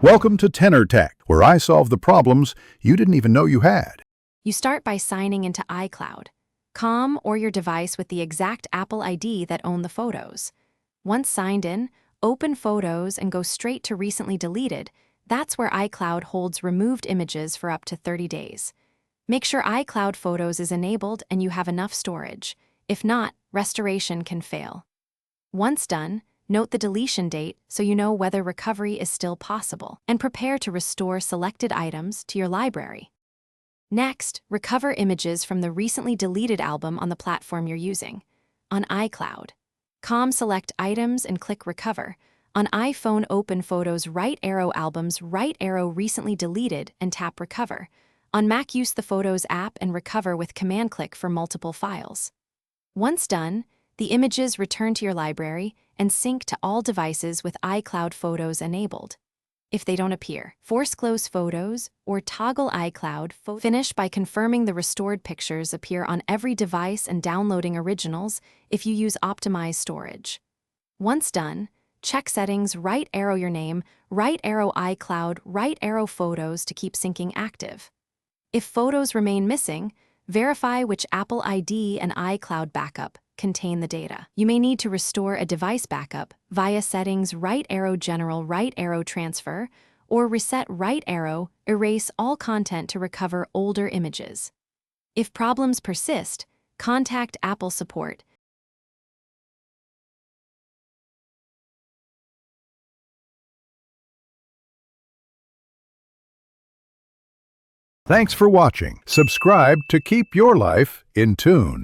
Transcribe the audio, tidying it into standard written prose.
Welcome to Tenor Tech, where I solve the problems you didn't even know you had. You start by signing into Icloud, com or your device with the exact Apple ID that own the photos. Once signed in, open Photos and go straight to Recently Deleted. That's where Icloud holds removed images for up to 30 days. Make sure iCloud Photos is enabled and you have enough storage. If not, restoration can fail. Once done, note the deletion date so you know whether recovery is still possible, and prepare to restore selected items to your library. Next, recover images from the recently deleted album on the platform you're using. On iCloud, select Items and click Recover. On iPhone, open Photos, right arrow Albums, right arrow Recently Deleted, and tap Recover. On Mac, use the Photos app and recover with command-click for multiple files. Once done, the images return to your library and sync to all devices with iCloud Photos enabled. If they don't appear, force close Photos or toggle iCloud. Finish by confirming the restored pictures appear on every device and downloading originals if you use optimized storage. Once done, check Settings, right arrow your name, right arrow iCloud, right arrow Photos to keep syncing active. If photos remain missing, verify which Apple ID and iCloud backup contain the data. You may need to restore a device backup via Settings, right arrow General, right arrow Transfer, or reset right arrow Erase all content to recover older images. If problems persist, contact Apple support. Thanks for watching. Subscribe to keep your life in tune.